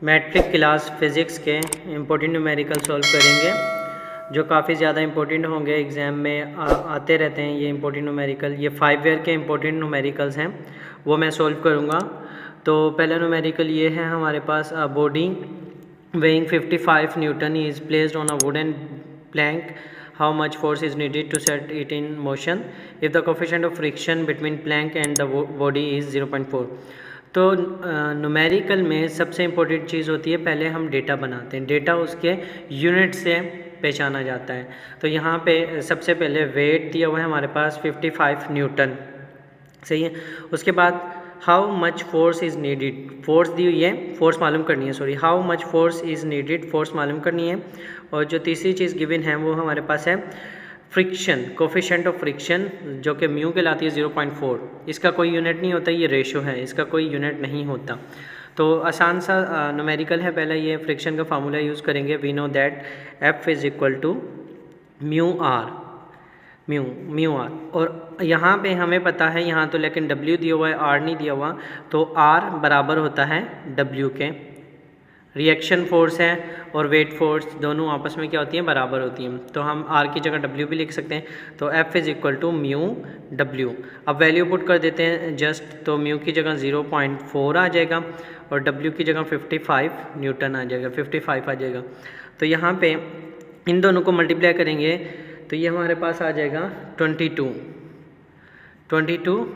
Matric class physics के important numerical solve करेंगे जो काफ़ी ज़्यादा इम्पोर्टेंट होंगे एग्ज़ाम में आते रहते हैं। ये इम्पोर्टेंट न्यूमेरिकल, ये 5 ईयर के इम्पोर्टेंट न्यूमेरिकल्स हैं, वो मैं सॉल्व करूँगा। तो पहला न्यूमेरिकल ये है हमारे पास, body weighing 55 newton is placed on a wooden plank, how much force is needed to set it in motion if the coefficient of friction between plank and the body is 0.4। तो numerical में सबसे important चीज़ होती है, पहले हम data बनाते हैं, data उसके यूनिट से पहचाना जाता है। तो यहाँ पे सबसे पहले वेट दिया हुआ है हमारे पास 55 न्यूटन, सही है। उसके बाद how much force is needed, force दी हुई है, फोर्स मालूम करनी है, sorry, how much force is needed, force मालूम करनी है। और जो तीसरी चीज़ गिवन है वो हमारे पास है फ्रिक्शन, कोफिशिएंट ऑफ फ्रिक्शन, जो कि म्यू कहलाती है 0.4। इसका कोई यूनिट नहीं होता, ये रेशो है, इसका कोई यूनिट नहीं होता। तो आसान सा न्यूमेरिकल है। पहला ये फ्रिक्शन का फार्मूला यूज़ करेंगे। We know that F is equal to mu R, mu R. और यहाँ पे हमें पता है, यहाँ तो लेकिन W दिया हुआ है, R नहीं दिया हुआ, तो R बराबर होता है W के। रिएक्शन फोर्स है और वेट फोर्स दोनों आपस में क्या होती हैं, बराबर होती हैं। तो हम R की जगह W भी लिख सकते हैं। तो F is equal to mu W। अब वैल्यू पुट कर देते हैं जस्ट, तो म्यू की जगह 0.4 आ जाएगा और W की जगह 55 न्यूटन आ जाएगा, 55 आ जाएगा। तो यहाँ पे इन दोनों को मल्टीप्लाई करेंगे तो ये हमारे पास आ जाएगा 22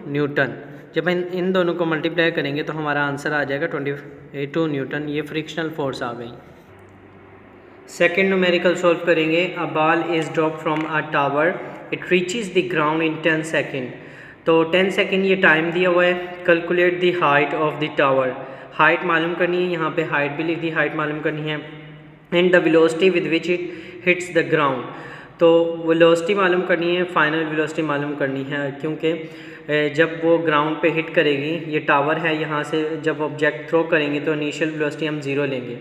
न्यूटन। जब इन दोनों को मल्टीप्लाई करेंगे तो हमारा आंसर आ जाएगा 22 न्यूटन। ये फ्रिक्शनल फोर्स आ गई। सेकेंड न्यूमेरिकल सॉल्व करेंगे। A ball is drop from a tower, it reaches the ground in 10 second. तो 10 सेकेंड ये टाइम दिया हुआ है। Calculate the height of the tower, height मालूम करनी है, यहाँ पे हाइट भी लिख दी, हाइट मालूम करनी है। And the velocity with which it hits the ground, तो वेलोसिटी मालूम करनी है, फाइनल वेलोसिटी मालूम करनी है, क्योंकि जब वो ग्राउंड पे हिट करेगी, ये टावर है, यहाँ से जब ऑब्जेक्ट थ्रो करेंगे तो इनिशियल वेलोसिटी हम 0 लेंगे,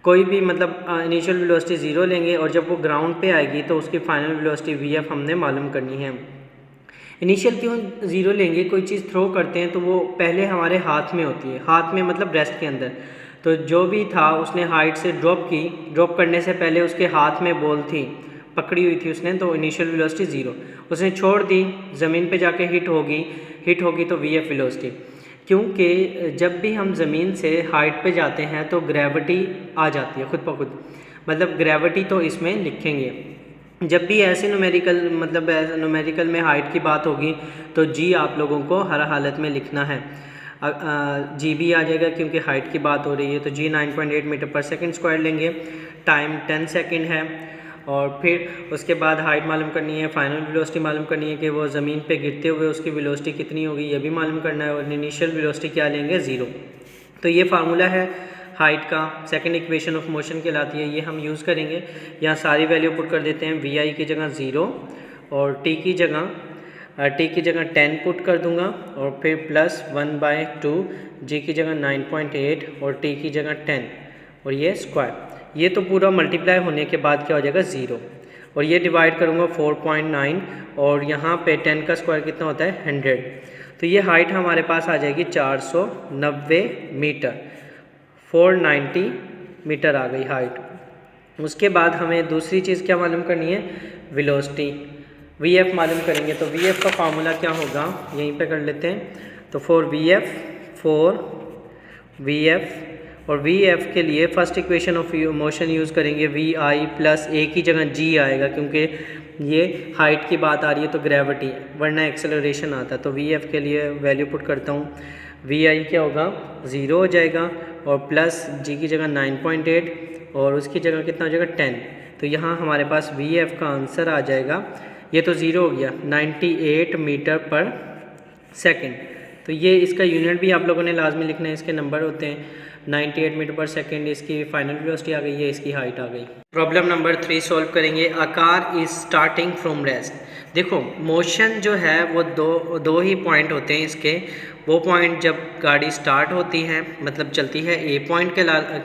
कोई भी मतलब इनिशियल वेलोसिटी 0 लेंगे, और जब वो ग्राउंड पे आएगी तो उसकी फाइनल वेलोसिटी VF हमने मालूम करनी है। इनिशियल क्यों 0 लेंगे, कोई चीज़ थ्रो करते हैं तो वो पहले हमारे हाथ में होती है, हाथ में मतलब ब्रेस्ट के अंदर। तो जो भी था उसने हाइट से ड्रॉप की, ड्रॉप करने से पहले उसके हाथ में बॉल थी, पकड़ी हुई थी उसने, तो इनिशियल वेलोसिटी 0। उसने छोड़ दी, ज़मीन पे जाके हिट होगी तो VF वेलोसिटी, क्योंकि जब भी हम ज़मीन से हाइट पे जाते हैं तो ग्रेविटी आ जाती है खुद ब खुद, मतलब ग्रेविटी तो इसमें लिखेंगे। जब भी ऐसे न्यूमेरिकल में हाइट की बात होगी तो G आप लोगों को हर हालत में लिखना है। G भी आ जाएगा क्योंकि हाइट की बात हो रही है। तो G 9.8 मीटर पर सेकेंड स्क्वायर लेंगे, टाइम 10 सेकेंड है, और फिर उसके बाद हाइट मालूम करनी है, फाइनल वेलोसिटी मालूम करनी है कि वो ज़मीन पे गिरते हुए उसकी वेलोसिटी कितनी होगी, ये भी मालूम करना है, और इनिशियल वेलोसिटी क्या लेंगे, 0। तो ये फार्मूला है हाइट का, सेकंड इक्वेशन ऑफ मोशन कहलाती है, ये हम यूज़ करेंगे। यहाँ सारी वैल्यू पुट कर देते हैं। VI की जगह 0 और T की जगह 10 पुट कर दूंगा, और फिर प्लस 1/2, G की जगह 9.8 और T की जगह 10, और ये स्क्वायर। ये तो पूरा मल्टीप्लाई होने के बाद क्या हो जाएगा, 0, और ये डिवाइड करूँगा 4.9, और यहाँ पे 10 का स्क्वायर कितना होता है, 100। तो ये हाइट हमारे पास आ जाएगी 490 मीटर, 490 मीटर आ गई हाइट। उसके बाद हमें दूसरी चीज़ क्या मालूम करनी है, वेलोसिटी, VF मालूम करेंगे। तो VF का फार्मूला क्या होगा, यहीं पे कर लेते हैं। तो 4 VF और VF के लिए first equation of motion use करेंगे। VI प्लस A की जगह G आएगा, क्योंकि ये हाइट की बात आ रही है तो ग्रेविटी, वरना एक्सेलरेशन आता। तो VF के लिए वैल्यू पुट करता हूँ। VI क्या होगा, 0 हो जाएगा, और प्लस G की जगह 9.8 और उसकी जगह कितना हो जाएगा, 10। तो यहाँ हमारे पास VF का आंसर आ जाएगा, ये तो 0 हो गया, 98 मीटर पर सेकेंड। तो ये इसका यूनिट भी आप लोगों ने लाजमी लिखना है, इसके नंबर होते हैं 98 मीटर पर सेकेंड। इसकी फाइनल वेलोसिटी आ गई है, इसकी हाइट आ गई। प्रॉब्लम नंबर 3 सॉल्व करेंगे। A car is starting from rest. देखो मोशन जो है वो दो ही पॉइंट होते हैं इसके। वो पॉइंट जब गाड़ी स्टार्ट होती है, मतलब चलती है, A पॉइंट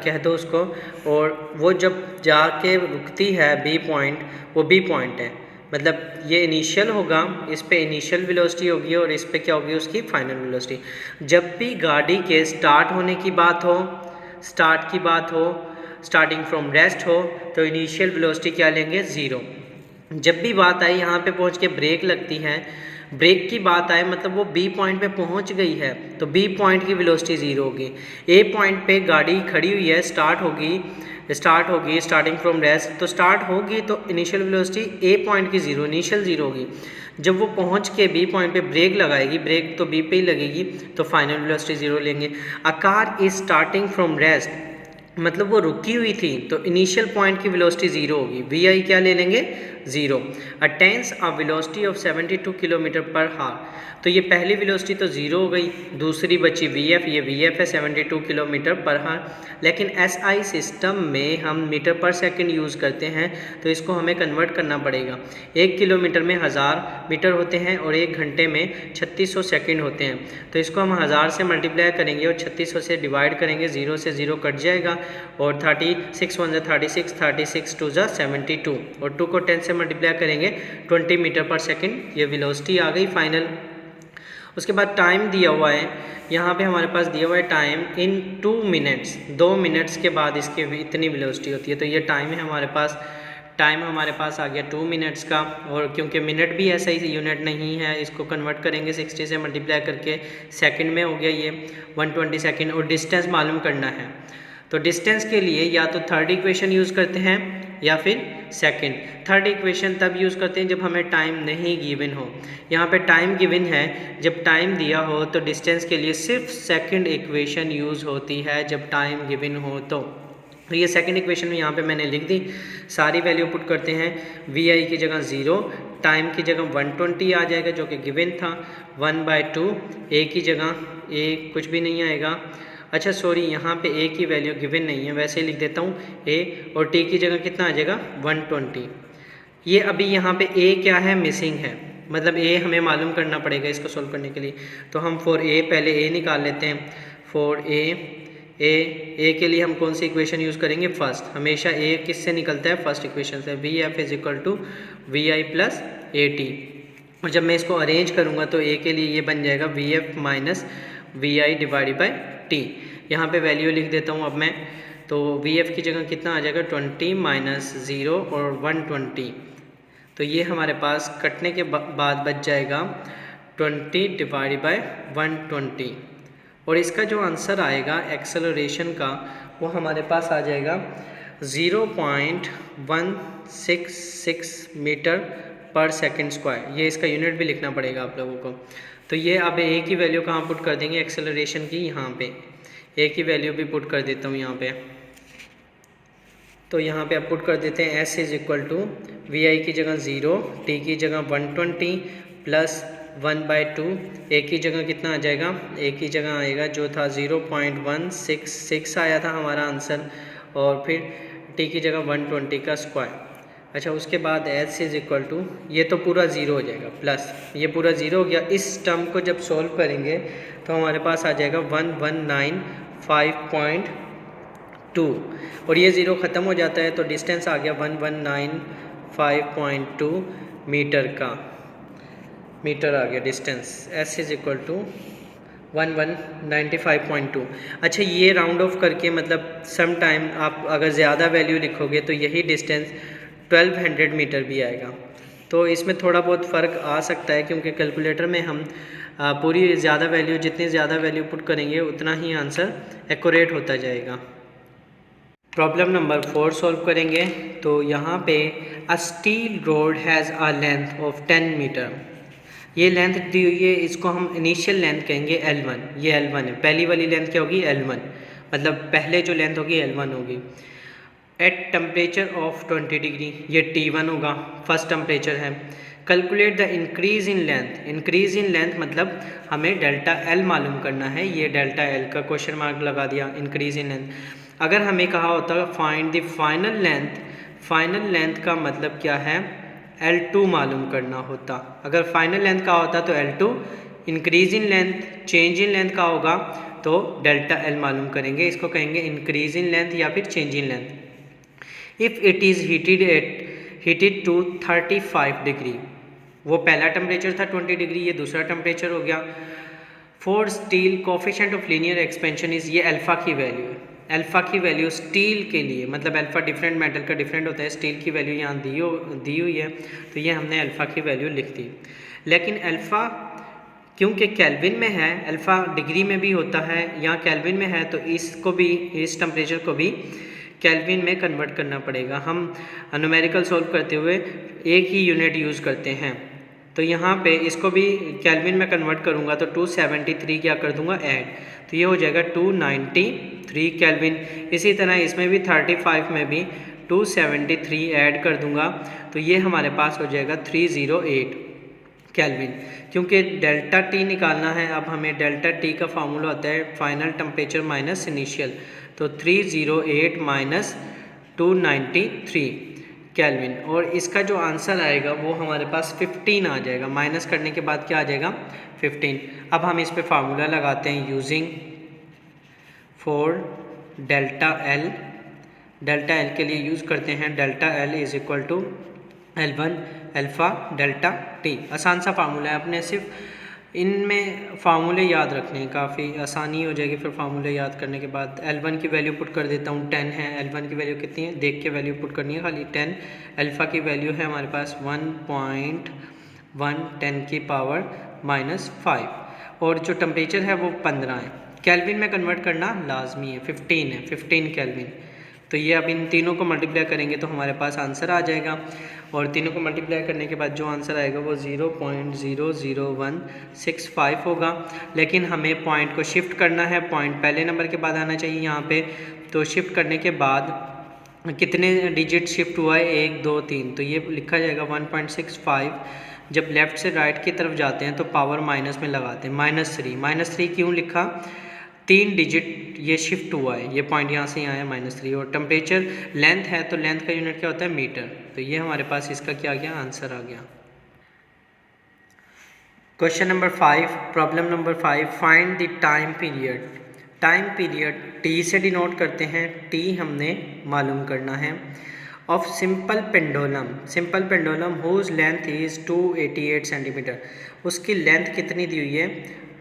कह दो उसको, और वो जब जाके रुकती है B पॉइंट, वो B पॉइंट है। मतलब ये इनिशियल होगा, इस पे इनिशियल वेलोसिटी होगी, और इस पे क्या होगी, उसकी फाइनल वेलोसिटी। जब भी गाड़ी के स्टार्ट होने की बात हो, स्टार्ट की बात हो, स्टार्टिंग फ्रॉम रेस्ट हो, तो इनिशियल वेलोसिटी क्या लेंगे, 0। जब भी बात आई यहाँ पे पहुँच के ब्रेक लगती है, ब्रेक की बात आए मतलब वो बी पॉइंट पे पहुँच गई है, तो बी पॉइंट की वेलोसिटी 0 होगी। ए पॉइंट पे गाड़ी खड़ी हुई है, स्टार्ट होगी स्टार्टिंग फ्रॉम रेस्ट, तो स्टार्ट होगी तो इनिशियल वेलोसिटी ए पॉइंट की 0, इनिशियल 0 होगी। जब वो पहुंच के बी पॉइंट पे ब्रेक लगाएगी, ब्रेक तो बी पे ही लगेगी, तो फाइनल वेलोसिटी 0 लेंगे। A car is starting from rest, मतलब वो रुकी हुई थी, तो इनिशियल पॉइंट की वेलोसिटी 0 होगी, वी आई क्या ले लेंगे, 0। Attains a velocity of 72 kilometre पर हावर, तो ये पहली वेलोसिटी तो 0 हो गई, दूसरी बची वी एफ, ये वी एफ है 72 किलोमीटर पर हावर। लेकिन एस आई सिस्टम में हम मीटर पर सेकंड यूज़ करते हैं, तो इसको हमें कन्वर्ट करना पड़ेगा। 1 किलोमीटर में 1000 मीटर होते हैं और 1 घंटे में 3600 सेकंड होते हैं, तो इसको हम 1000 से मल्टीप्लाई करेंगे और 3600 से डिवाइड करेंगे, 0 से 0 कट जाएगा और 36 1 36, 36 2 72 और 2 को 10 से मल्टीप्लाई करेंगे 20 मीटर पर सेकंड, ये वेलोसिटी आ गई फाइनल। उसके बाद टाइम दिया हुआ है, यहाँ पे हमारे पास दिया हुआ है टाइम इन 2 मिनट्स, 2 मिनट्स के बाद इसकी इतनी वेलोसिटी होती है, तो ये टाइम है हमारे पास, टाइम हमारे पास आ गया 2 मिनट्स का। और क्योंकि मिनट भी ऐसा ही यूनिट नहीं है, इसको कन्वर्ट करेंगे 60 से मल्टीप्लाई करके, सेकंड में हो गया ये 120 सेकंड। और डिस्टेंस मालूम करना है, तो डिस्टेंस के लिए या तो थर्ड इक्वेशन यूज़ करते हैं या फिर सेकंड। थर्ड इक्वेशन तब यूज़ करते हैं जब हमें टाइम नहीं गिवन हो। यहाँ पे टाइम गिवन है, जब टाइम दिया हो तो डिस्टेंस के लिए सिर्फ सेकंड इक्वेशन यूज़ होती है जब टाइम गिवन हो। तो ये सेकंड इक्वेशन में यहाँ पे मैंने लिख दी, सारी वैल्यू पुट करते हैं। वी आई की जगह 0, टाइम की जगह 120 आ जाएगा जो कि गिवन था, 1/2, ए की जगह ए कुछ भी नहीं आएगा, अच्छा सॉरी यहाँ पे ए की वैल्यू गिवन नहीं है, वैसे ही लिख देता हूँ ए, और टी की जगह कितना आ जाएगा 120। ये अभी यहाँ पे ए क्या है, मिसिंग है, मतलब ए हमें मालूम करना पड़ेगा इसको सोल्व करने के लिए। तो हम फॉर ए पहले ए निकाल लेते हैं। फॉर ए के लिए हम कौन सी इक्वेशन यूज़ करेंगे, फर्स्ट। हमेशा ए किससे निकलता है, फर्स्ट इक्वेशन से। V F is equal to V I plus A T. और जब मैं इसको अरेंज करूँगा तो ए के लिए ये बन जाएगा V F minus V I divide by T. यहाँ पे वैल्यू लिख देता हूँ अब मैं, तो वी एफ की जगह कितना आ जाएगा 20 माइनस 0 और 120, तो ये हमारे पास कटने के बाद बच जाएगा 20 डिवाइड बाय 120। और इसका जो आंसर आएगा एक्सेलरेशन का, वो हमारे पास आ जाएगा 0.166 मीटर पर सेकंड स्क्वायर। ये इसका यूनिट भी लिखना पड़ेगा आप लोगों को। तो ये अब ए की वैल्यू कहाँ पुट कर देंगे, एक्सेलरेशन की, यहाँ पे ए की वैल्यू भी पुट कर देता हूँ यहाँ पे। तो यहाँ पे आप पुट कर देते हैं S is equal to V I की जगह 0, टी की जगह 120 प्लस 1/2, ए की जगह कितना आ जाएगा, ए की जगह आएगा जो था 0.166 आया था हमारा आंसर, और फिर टी की जगह 120 का स्क्वायर। अच्छा उसके बाद एस इज इक्वल टू, ये तो पूरा 0 हो जाएगा, प्लस ये पूरा 0 हो गया। इस टर्म को जब सॉल्व करेंगे तो हमारे पास आ जाएगा 1195.2, और ये 0 ख़त्म हो जाता है तो डिस्टेंस आ गया 1195.2 मीटर का, मीटर आ गया distance. S is equal to 1195.2। अच्छा ये राउंड ऑफ करके मतलब सम टाइम आप अगर ज़्यादा वैल्यू लिखोगे तो यही डिस्टेंस 1200 मीटर भी आएगा। तो इसमें थोड़ा बहुत फ़र्क आ सकता है क्योंकि कैलकुलेटर में हम पूरी ज़्यादा वैल्यू, जितनी ज़्यादा वैल्यू पुट करेंगे उतना ही आंसर एक्यूरेट होता जाएगा। प्रॉब्लम नंबर 4 सॉल्व करेंगे। तो यहाँ पे a steel rod has a length of 10 metre. ये लेंथ दी हुई है, इसको हम इनिशियल लेंथ कहेंगे L1। ये L1 है, पहली वाली लेंथ क्या होगी, L1, मतलब पहले जो लेंथ होगी L1 होगी। एट टेम्परेचर ऑफ 20 डिग्री, ये T1 होगा, फर्स्ट टेम्परेचर है। Calculate the increase in length. Increase in length मतलब हमें डेल्टा L मालूम करना है, ये डेल्टा L का क्वेश्चन मार्क लगा दिया, इंक्रीज़ इन लेंथ। अगर हमें कहा होता find the final length, final length का मतलब क्या है, L2 मालूम करना होता। अगर फाइनल लेंथ का होता तो L2, increase in length, change in length का होगा तो डेल्टा L मालूम करेंगे, इसको कहेंगे इंक्रीज़ इन लेंथ या फिर change in length. If it is heated to 35 degree, वो पहला टेम्परेचर था 20 डिग्री, ये दूसरा टेम्परेचर हो गया। For steel coefficient of linear expansion is, ये अल्फ़ा की वैल्यू है, अल्फ़ा की वैल्यू स्टील के लिए, मतलब अल्फ़ा डिफरेंट मेटल का डिफरेंट होता है, स्टील की वैल्यू यहाँ दी हुई है, तो ये हमने अल्फ़ा की वैल्यू लिख दी। लेकिन अल्फ़ा क्योंकि केल्विन में है, अल्फ़ा डिग्री में भी होता है, यहाँ केल्विन में है, तो इसको भी, इस टेम्परेचर को भी केल्विन में कन्वर्ट करना पड़ेगा। हम न्यूमेरिकल सॉल्व करते हुए एक ही यूनिट यूज़ करते हैं, तो यहाँ पे इसको भी केल्विन में कन्वर्ट करूँगा तो 273 क्या कर दूँगा ऐड, तो ये हो जाएगा 293 केल्विन। इसी तरह इसमें भी 35 में भी 273 ऐड कर दूँगा, तो ये हमारे पास हो जाएगा 308 केल्विन। क्योंकि डेल्टा टी निकालना है, अब हमें डेल्टा टी का फार्मूला होता है फाइनल टेम्परेचर माइनस इनिशियल, तो 308 माइनस 293 केल्विन, और इसका जो आंसर आएगा वो हमारे पास 15 आ जाएगा। माइनस करने के बाद क्या आ जाएगा 15। अब हम इस पे फार्मूला लगाते हैं using for delta L. Delta L के लिए यूज़ करते हैं delta L is equal to L1 alpha delta T. आसान सा फार्मूला है, अपने सिर्फ इनमें फार्मूले याद रखने हैं, काफ़ी आसानी हो जाएगी फिर फार्मूले याद करने के बाद। L1 की वैल्यू पुट कर देता हूँ 10 है, L1 की वैल्यू कितनी है देख के वैल्यू पुट करनी है खाली 10। अल्फ़ा की वैल्यू है हमारे पास 1.1 10 की पावर -5, और जो टेम्परेचर है वो 15 है। केल्विन में कन्वर्ट करना लाजमी है, 15 है, 15 केल्विन। तो ये अब इन तीनों को मल्टीप्लाई करेंगे तो हमारे पास आंसर आ जाएगा, और तीनों को मल्टीप्लाई करने के बाद जो आंसर आएगा वो 0.00165 होगा। लेकिन हमें पॉइंट को शिफ्ट करना है, पॉइंट पहले नंबर के बाद आना चाहिए यहाँ पे। तो शिफ्ट करने के बाद कितने डिजिट शिफ्ट हुआ है 1 2 3, तो ये लिखा जाएगा 1.65। जब लेफ़्ट से राइट की तरफ जाते हैं तो पावर माइनस में लगाते हैं -3 क्यों लिखा, 3 डिजिट ये शिफ्ट हुआ है, ये पॉइंट यहाँ से यहाँ है -3। और टेम्परेचर लेंथ है तो लेंथ का यूनिट क्या होता है मीटर, तो ये हमारे पास इसका क्या आ गया आंसर आ गया। Question number 5, problem number 5, find the time period. Time period T से डिनोट करते हैं, टी हमने मालूम करना है, of simple pendulum whose length is 288 centimetre. उसकी लेंथ कितनी दी हुई है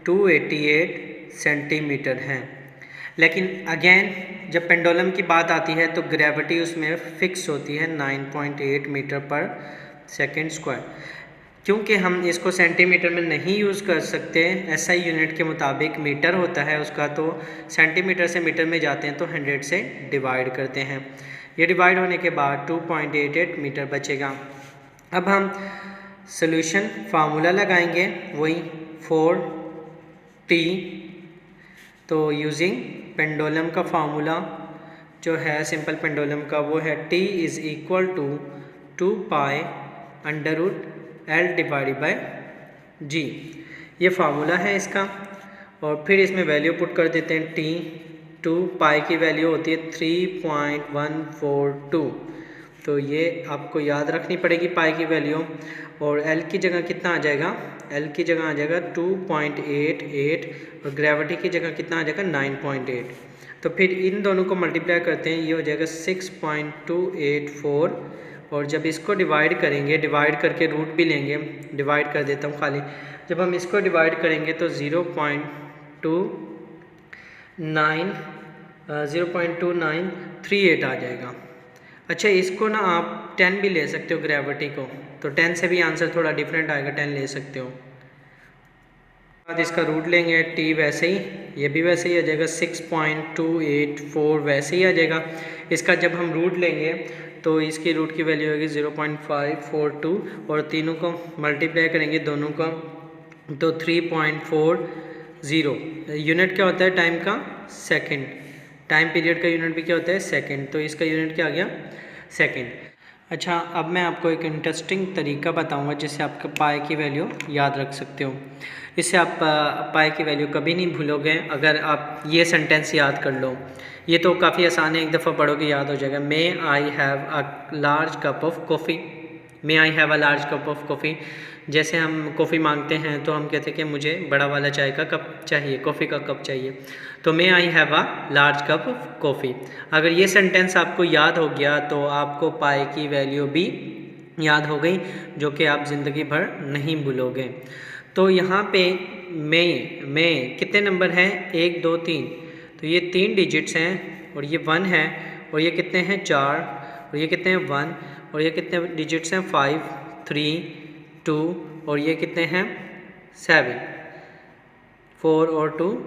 288 सेंटीमीटर है। लेकिन अगेन जब पेंडुलम की बात आती है तो ग्रेविटी उसमें फिक्स होती है 9.8 मीटर पर सेकेंड स्क्वायर। क्योंकि हम इसको सेंटीमीटर में नहीं यूज़ कर सकते, SI यूनिट के मुताबिक मीटर होता है उसका, तो सेंटीमीटर से मीटर में जाते हैं तो 100 से डिवाइड करते हैं। ये डिवाइड होने के बाद 2.88 मीटर बचेगा। अब हम सॉल्यूशन फार्मूला लगाएंगे वही 4t, तो यूजिंग पेंडुलम का फार्मूला जो है सिंपल पेंडुलम का वो है t is equal to 2π√L divided by g। ये फार्मूला है इसका, और फिर इसमें वैल्यू पुट कर देते हैं t। 2π की वैल्यू होती है 3.142, तो ये आपको याद रखनी पड़ेगी पाई की वैल्यू। और L की जगह कितना आ जाएगा, L की जगह आ जाएगा 2.88, और ग्रेविटी की जगह कितना आ जाएगा 9.8। तो फिर इन दोनों को मल्टीप्लाई करते हैं, ये हो जाएगा 6.284, और जब इसको डिवाइड करेंगे, डिवाइड करके रूट भी लेंगे, डिवाइड कर देता हूँ खाली, जब हम इसको डिवाइड करेंगे तो 0.2938 आ जाएगा। अच्छा, इसको ना आप 10 भी ले सकते हो ग्रेविटी को, तो 10 से भी आंसर थोड़ा डिफरेंट आएगा, 10 ले सकते हो। बाद इसका रूट लेंगे, t वैसे ही, ये भी वैसे ही आ जाएगा, 6.284 वैसे ही आ जाएगा। इसका जब हम रूट लेंगे तो इसकी रूट की वैल्यू होगी 0.542, और तीनों को मल्टीप्लाई करेंगे दोनों का तो 3.40। यूनिट क्या होता है टाइम का, सेकंड। टाइम पीरियड का यूनिट भी क्या होता है सेकंड, तो इसका यूनिट क्या आ गया सेकंड। अच्छा, अब मैं आपको एक इंटरेस्टिंग तरीका बताऊंगा जिससे आप पाई की वैल्यू याद रख सकते हो। इससे आप पाई की वैल्यू कभी नहीं भूलोगे अगर आप ये सेंटेंस याद कर लो। ये तो काफ़ी आसान है, एक दफ़ा पढ़ोगे याद हो जाएगा। May I have a large cup of coffee. May I have a large cup of coffee. जैसे हम कॉफ़ी मांगते हैं तो हम कहते हैं कि मुझे बड़ा वाला चाय का कप चाहिए, कॉफ़ी का कप चाहिए, तो may I have a large cup of coffee. अगर ये सेंटेंस आपको याद हो गया तो आपको पाई की वैल्यू भी याद हो गई, जो कि आप ज़िंदगी भर नहीं भूलोगे। तो यहाँ पे मे कितने नंबर हैं, 1 2 3, तो ये 3 डिजिट्स हैं, और ये 1 है, और ये कितने हैं 4, और ये कितने हैं 1, और ये कितने डिजिट्स हैं 5, 3, 2, और ये कितने हैं 7, 4 और 2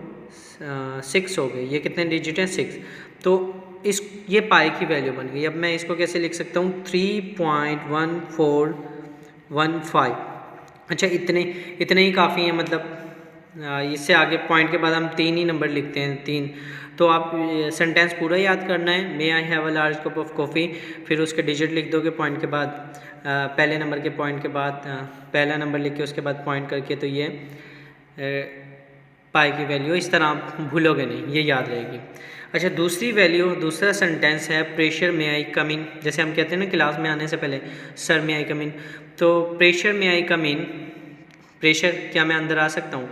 6 हो गए। ये कितने डिजिट हैं 6। तो इस ये पाई की वैल्यू बन गई। अब मैं इसको कैसे लिख सकता हूँ 3.1415। अच्छा इतने ही काफ़ी हैं, मतलब इससे आगे पॉइंट के बाद हम 3 ही नंबर लिखते हैं 3। तो आप सेंटेंस पूरा याद करना है, may I have a large cup of coffee, फिर उसके डिजिट लिख दोगे पॉइंट के बाद, पहले नंबर के पॉइंट के बाद पहला नंबर लिख के उसके बाद पॉइंट करके, तो ये पाई की वैल्यू। इस तरह आप भूलोगे नहीं, ये याद रहेगी। अच्छा दूसरी वैल्यू, दूसरा सेंटेंस है प्रेशर में आई कम इन। जैसे हम कहते हैं ना क्लास में आने से पहले सर में आई कम इन, तो प्रेशर में आई कम इन, प्रेशर क्या मैं अंदर आ सकता हूँ,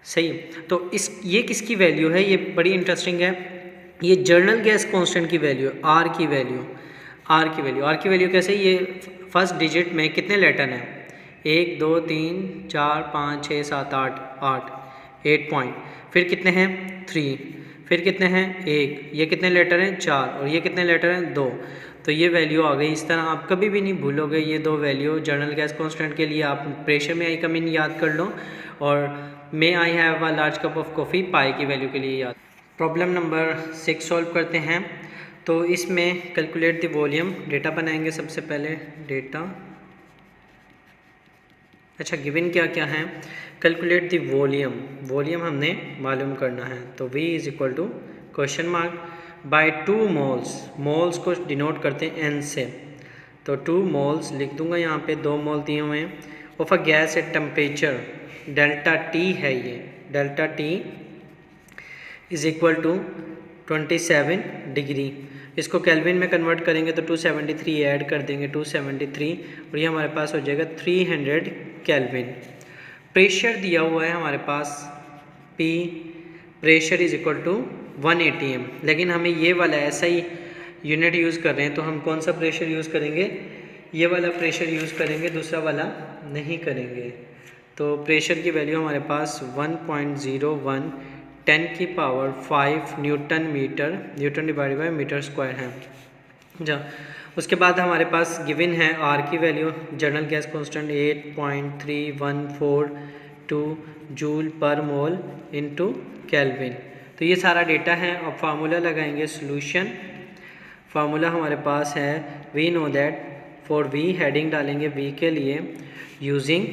सही। तो ये किसकी वैल्यू है, ये बड़ी इंटरेस्टिंग है। ये जर्नल गैस कांस्टेंट की वैल्यू, आर की वैल्यू। आर की वैल्यू कैसे, ये फर्स्ट डिजिट में कितने लेटर हैं 1 2 3 4 5 6 7 8 पॉइंट, फिर कितने हैं 3, फिर कितने हैं 1, ये कितने लेटर हैं 4, और ये कितने लेटर हैं 2। तो ये वैल्यू आ गई। इस तरह आप कभी भी नहीं भूलोगे ये 2 वैल्यू। जर्नल गैस कांस्टेंट के लिए आप प्रेशर में आई कम इन याद कर लो, और may I have a large cup of coffee pi की वैल्यू के लिए याद। प्रॉब्लम नंबर 6 सॉल्व करते हैं। तो इसमें कैलकुलेट द वॉल्यूम, डेटा बनाएंगे सबसे पहले, डेटा। अच्छा गिवन क्या क्या है, कैलकुलेट द वॉल्यूम, वॉल्यूम हमने मालूम करना है। तो V is equal to question mark by 2 moles, moles को डिनोट करते हैं N से, तो 2 मोल्स लिख दूंगा यहाँ पे, 2 मोल दिए हुए हैं, of a gas at temperature delta T है, ये delta T is equal to 27 degree. इसको केल्विन में कन्वर्ट करेंगे तो 273 ऐड कर देंगे 273, और ये हमारे पास हो जाएगा 300 केल्विन। प्रेशर दिया हुआ है हमारे पास P, pressure is equal to 1 atm, लेकिन हमें ये वाला ऐसा ही यूनिट यूज़ कर रहे हैं, तो हम कौन सा प्रेशर यूज़ करेंगे, ये वाला प्रेशर यूज़ करेंगे, दूसरा वाला नहीं करेंगे। तो प्रेशर की वैल्यू हमारे पास 1.01 10 की power 5 newton metre, newton divide by metre square है। जा उसके बाद हमारे पास गिवन है आर की वैल्यू, general gas constant 8.3142 joule per mole into kelvin. तो ये सारा डेटा है। अब फार्मूला लगाएंगे, सॉल्यूशन फार्मूला हमारे पास है we know that, for V heading डालेंगे वी के लिए, यूजिंग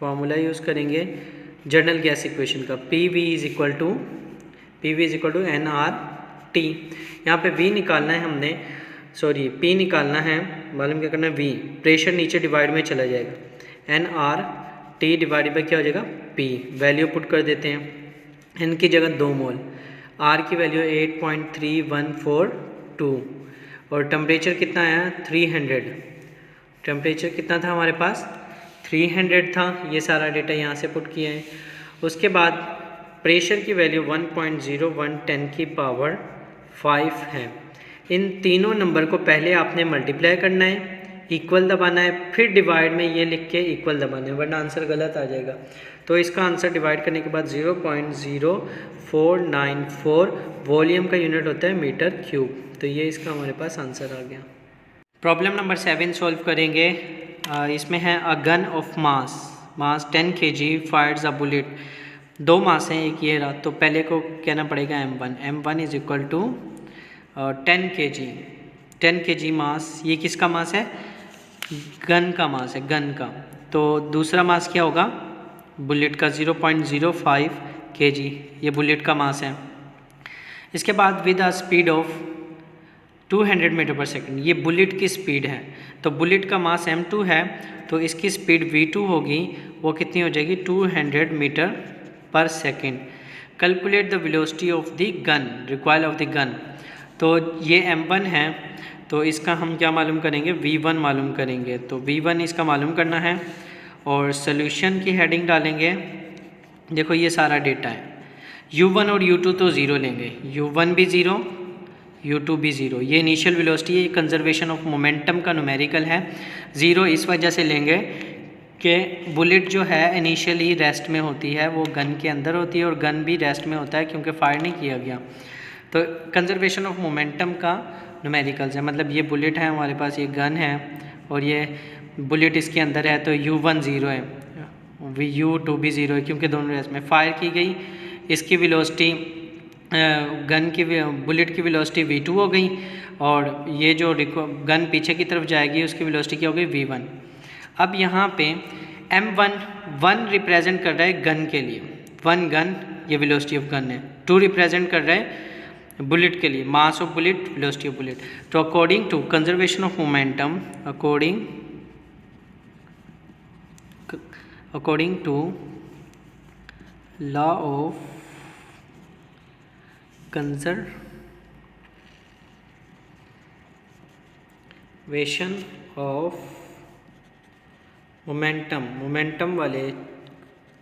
फार्मूला यूज़ करेंगे जर्नल गैस इक्वेशन का, P V is equal to N R T. यहाँ पे वी निकालना है हमने, सॉरी पी निकालना है, मालूम क्या करना है, वी प्रेशर नीचे डिवाइड में चला जाएगा, N R T divide by क्या हो जाएगा पी। वैल्यू पुट कर देते हैं, एन की जगह 2 मोल, आर की वैल्यू 8.3142, और टेम्परेचर कितना आया 300, टेम्परेचर कितना था हमारे पास 300 था। ये सारा डेटा यहाँ से पुट किया है। उसके बाद प्रेशर की वैल्यू 1.01 10 की पावर 5 है। इन तीनों नंबर को पहले आपने मल्टीप्लाई करना है, इक्वल दबाना है, फिर डिवाइड में ये लिख के इक्वल दबाना है, वरना आंसर गलत आ जाएगा। तो इसका आंसर डिवाइड करने के बाद 0.0494 वॉल्यूम का यूनिट होता है मीटर क्यूब। तो ये इसका हमारे पास आंसर आ गया। प्रॉब्लम नंबर 7 सॉल्व करेंगे। इसमें है a gun of mass 10 kg Fyers a bullet. 2 मास हैं, एक ये रहा, तो पहले को कहना पड़ेगा m1 is equal to 10 kg mass. ये किसका मास है, गन का मास है, गन का। तो दूसरा मास क्या होगा बुलेट का, 0.05 kg, ये बुलेट का मास है। इसके बाद with a speed of 200 meter per second, ये बुलेट की स्पीड है। तो बुलेट का मास m2 है, तो इसकी स्पीड v2 होगी, वो कितनी हो जाएगी 200 meter per second. Calculate the velocity of the gun, recoil of the gun. तो ये m1 है, तो इसका हम क्या मालूम करेंगे v1 मालूम करेंगे। तो v1 इसका मालूम करना है, और सॉल्यूशन की हेडिंग डालेंगे। देखो ये सारा डेटा है, u1 और u2 तो ज़ीरो लेंगे, u1 भी ज़ीरो u2 भी ज़ीरो। ये इनिशियल वेलोसिटी है, कंजर्वेशन ऑफ मोमेंटम का न्यूमेरिकल है। ज़ीरो इस वजह से लेंगे कि बुलेट जो है इनिशियली रेस्ट में होती है, वो गन के अंदर होती है, और गन भी रेस्ट में होता है क्योंकि फायर नहीं किया गया। तो कंजर्वेशन ऑफ मोमेंटम का न्यूमेरिकल्स है, मतलब ये बुलेट है हमारे पास, ये गन है और ये बुलेट इसके अंदर है, तो U1 0 है, U2 भी 0 है, क्योंकि दोनों रेस में फायर की गई। इसकी वेलोसिटी गन की बुलेट की वेलोसिटी V2 हो गई और ये जो गन पीछे की तरफ जाएगी उसकी वेलोसिटी क्या हो गई V1। अब यहाँ पे M1 1 रिप्रेजेंट कर रहा है गन के लिए, 1 गन ये वेलोसिटी ऑफ गन है, 2 रिप्रेजेंट कर रहा है बुलेट के लिए, mass of bullet, velocity of bullet. तो according to conservation of momentum, according to law of conservation of momentum वाले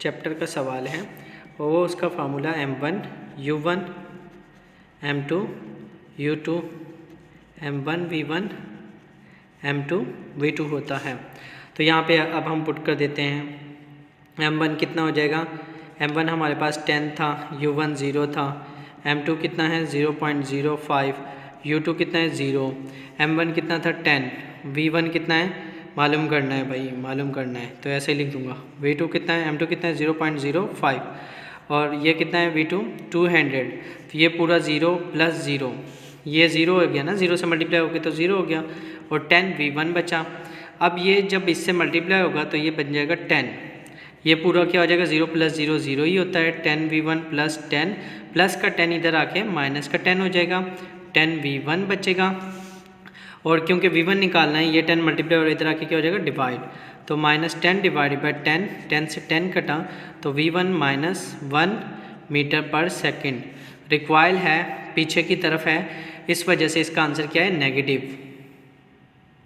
चैप्टर का सवाल है और वो उसका formula M1 U1 M2 U2 M1 V1 M2 V2 होता है। तो यहाँ पे अब हम पुट कर देते हैं, M1 कितना हो जाएगा, M1 हमारे पास 10 था, U1 0 था, M2 कितना है 0.05, U2 कितना है 0, M1 कितना था 10, V1 कितना है मालूम करना है भाई, मालूम करना है, तो ऐसे ही लिख दूंगा। V2 कितना है, M2 कितना है 0.05 और ये कितना है V2 200, तो ये पूरा 0 + 0, ये 0 हो गया ना, 0 से मल्टीप्लाई हो गया तो 0 हो गया और 10 V1 बचा। अब ये जब इससे मल्टीप्लाई होगा तो ये बन जाएगा 10, ये पूरा क्या हो जाएगा 0 + 0 0 ही होता है, 10 V1 + 10 प्लस का 10 इधर आके माइनस का 10 हो जाएगा, 10 V1 बचेगा और क्योंकि V1 निकालना है ये 10 मल्टीप्लाई और इधर आके क्या हो जाएगा डिवाइड, तो -10 डिवाइडेड बाई 10, 10 से 10 कटा तो V1 - 1 मीटर/सेकंड। रिक्वायल है पीछे की तरफ है, इस वजह से इसका आंसर क्या है नेगेटिव।